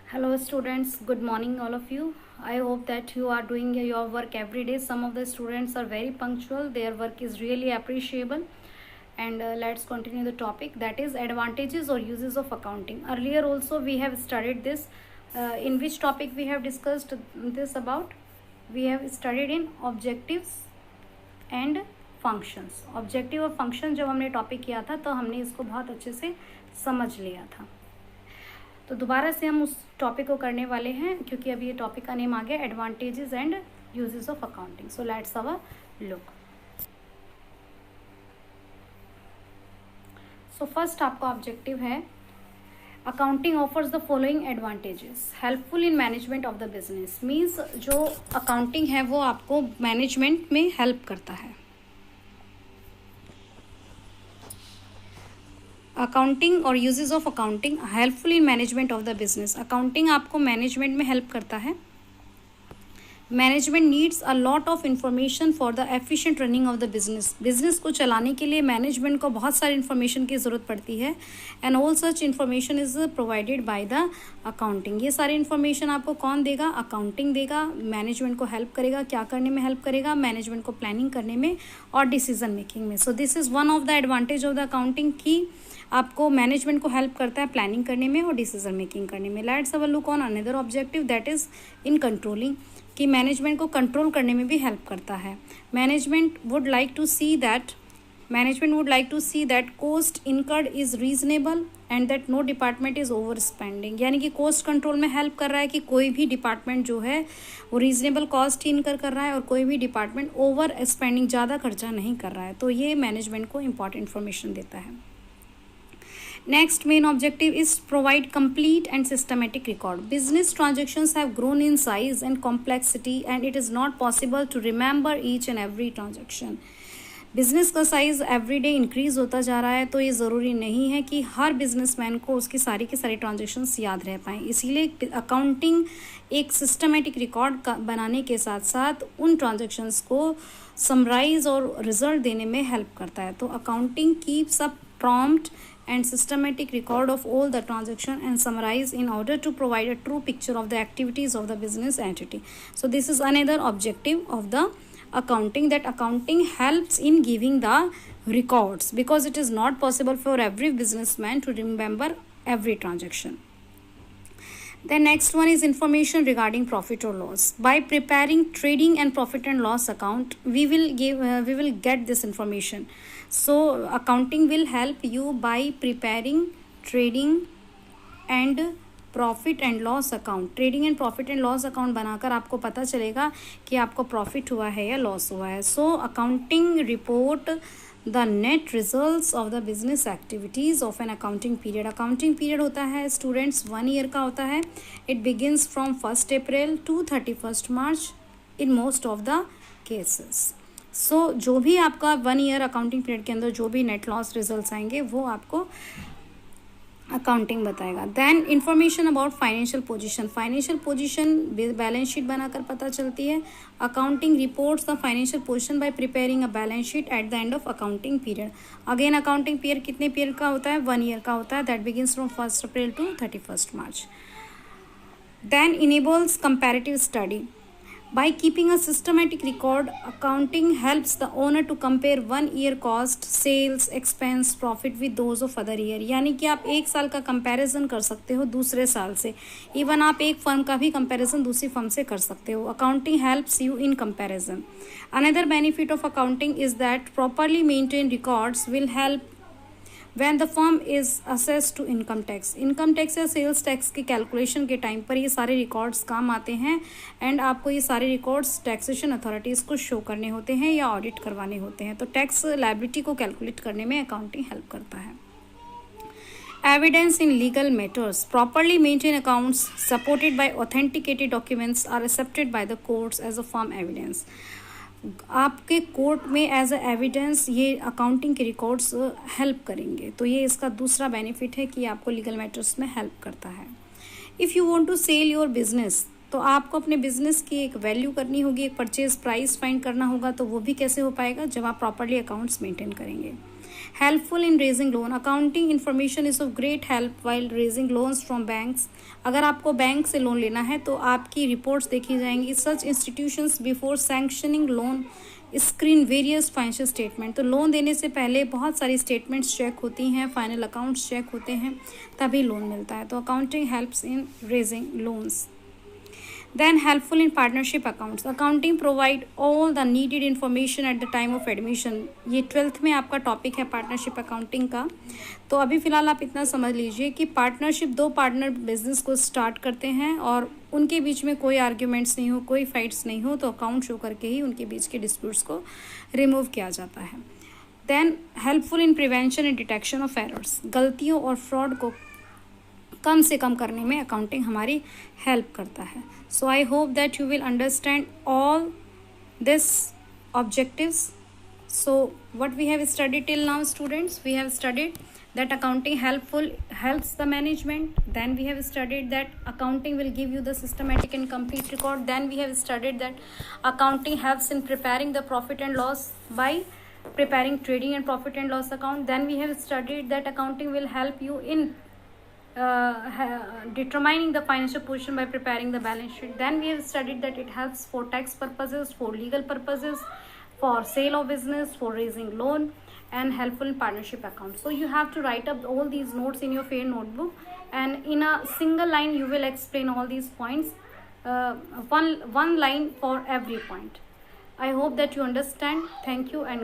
Hello students, good morning all of you. I hope that you are doing your work every day. Some of the students are very punctual. Their work is really appreciable. And let's continue the topic, that is advantages or uses of accounting. Earlier also we have studied this. In which topic we have discussed this about? We have studied in objectives and functions. Objective और function जब हमने topic किया था तो हमने इसको बहुत अच्छे से समझ लिया था. तो दोबारा से हम उस टॉपिक को करने वाले हैं क्योंकि अभी ये टॉपिक का नेम आ गया advantages and uses of accounting. So let's have a look. So first आपका ऑब्जेक्टिव है accounting offers the following advantages helpful in management of the business. Means जो अकाउंटिंग है वो आपको मैनेजमेंट में हेल्प करता है. अकाउंटिंग और uses of accounting helpful in management of the business. Accounting आपको मैनेजमेंट में हेल्प करता है. Management needs a lot of information for the efficient running of the business. Business को चलाने के लिए मैनेजमेंट को बहुत सारी इन्फॉर्मेशन की ज़रूरत पड़ती है and all such information is provided by the accounting. ये सारी इन्फॉर्मेशन आपको कौन देगा? अकाउंटिंग देगा. मैनेजमेंट को हेल्प करेगा. क्या करने में हेल्प करेगा? मैनेजमेंट को प्लानिंग करने में और डिसीजन मेकिंग में. So this is one of the advantage of the accounting की आपको मैनेजमेंट को हेल्प करता है प्लानिंग करने में और डिसीजन मेकिंग करने में. Let's have a look on another objective that is in controlling, कि मैनेजमेंट को कंट्रोल करने में भी हेल्प करता है. Management would like to see that cost incurred is reasonable and that no department is over spending. यानी कि coast control में हेल्प कर रहा है कि कोई भी डिपार्टमेंट जो है वो रीजनेबल कॉस्ट ही इनकर कर रहा है और कोई भी डिपार्टमेंट ओवर स्पेंडिंग ज़्यादा खर्चा नहीं कर रहा है. तो ये मैनेजमेंट को इंपॉर्टेंट इन्फॉर्मेशन देता है. Next main objective is provide complete and systematic record. Business transactions have grown in size and complexity and it is not possible to remember each and every transaction. Business का size every day increase होता जा रहा है तो ये ज़रूरी नहीं है कि हर बिजनेसमैन को उसकी सारी की सारी ट्रांजेक्शन्स याद रह पाएँ. इसीलिए अकाउंटिंग एक सिस्टमेटिक रिकॉर्ड बनाने के साथ साथ उन ट्रांजेक्शन्स को समराइज और रिजल्ट देने में हेल्प करता है. तो accounting keeps a prompt and systematic record of all the transaction and summarize in order to provide a true picture of the activities of the business entity. So this is another objective of the accounting, that accounting helps in giving the records because it is not possible for every businessman to remember every transaction. The next one is information regarding profit or loss. By preparing trading and profit and loss account, we will get this information. So accounting will help you by preparing trading and profit and loss account. Trading and profit and loss account बनाकर आपको पता चलेगा कि आपको profit हुआ है या loss हुआ है. So accounting report the net results of the business activities of an accounting period. Accounting period होता है स्टूडेंट्स 1 ईयर का होता है. It begins from 1 April to 31 March in most of the cases. So जो भी आपका 1 ईयर अकाउंटिंग पीरियड के अंदर जो भी नेट लॉस रिजल्ट्स आएंगे वो आपको अकाउंटिंग बताएगा. Then information about financial position. Financial position balance sheet बनाकर पता चलती है. Accounting reports the financial position by preparing a balance sheet at the end of accounting period. Again accounting period कितने period का होता है? 1 ईयर का होता है. That begins from 1 April to 31 March. Then enables comparative study. By keeping a systematic record, accounting helps the owner to compare 1 year cost, sales, expense, profit with those of other year. यानी कि आप एक साल का comparison कर सकते हो दूसरे साल से. इवन आप एक फर्म का भी कंपैरिजन दूसरी फर्म से कर सकते हो. Accounting helps you in comparison. Another benefit of accounting is that properly maintain records will help when the firm is assessed to income tax. Income tax या सेल्स टैक्स के calculation के time पर ये सारे रिकॉर्ड्स काम आते हैं and आपको ये सारे रिकॉर्ड्स टैक्सेशन अथॉरिटीज़ को शो करने होते हैं या ऑडिट करवाने होते हैं. तो टैक्स लायबिलिटी को कैलकुलेट करने में अकाउंटिंग हेल्प करता है. Evidence in legal matters. Properly maintained accounts supported by authenticated documents are accepted by the courts as a firm evidence. आपके कोर्ट में एज अ एविडेंस ये अकाउंटिंग के रिकॉर्ड्स हेल्प करेंगे. तो ये इसका दूसरा बेनिफिट है कि आपको लीगल मैटर्स में हेल्प करता है. If you want to sell your business, तो आपको अपने बिजनेस की एक वैल्यू करनी होगी, एक परचेज प्राइस फाइंड करना होगा. तो वो भी कैसे हो पाएगा? जब आप प्रॉपरली अकाउंट्स मेंटेन करेंगे. Helpful in raising loan, accounting information is of great help while raising loans from banks. अगर आपको बैंक से लोन लेना है तो आपकी रिपोर्ट्स देखी जाएंगी। Such institutions before sanctioning loan screen various financial statement, तो लोन देने से पहले बहुत सारी स्टेटमेंट्स चेक होती हैं, फाइनल अकाउंट्स चेक होते हैं, तभी लोन मिलता है। तो accounting helps in raising loans. Then helpful in partnership accounts, accounting provide all the needed information at the time of admission। ये 12th में आपका टॉपिक है पार्टनरशिप अकाउंटिंग का। तो अभी फ़िलहाल आप इतना समझ लीजिए कि पार्टनरशिप, दो पार्टनर बिजनेस को स्टार्ट करते हैं और उनके बीच में कोई आर्ग्यूमेंट्स नहीं हो, कोई फाइट्स नहीं हो, तो अकाउंट शो करके ही उनके बीच के डिस्प्यूट्स को रिमूव किया जाता है। Then helpful in prevention and detection of errors, गलतियों और फ्रॉड को कम से कम करने में अकाउंटिंग हमारी हेल्प करता है। So I hope that you will understand all this objectives. So what we have studied till now students, we have studied that accounting helps the management, then we have studied that accounting will give you the systematic and complete record, then we have studied that accounting helps in preparing the profit and loss by preparing trading and profit and loss account, then we have studied that accounting will help you in determining the financial position by preparing the balance sheet, then we have studied that it helps for tax purposes, for legal purposes, for sale of business, for raising loan, and helpful in partnership account. So you have to write up all these notes in your fair notebook, and in a single line you will explain all these points, one line for every point. I hope that you understand. Thank you and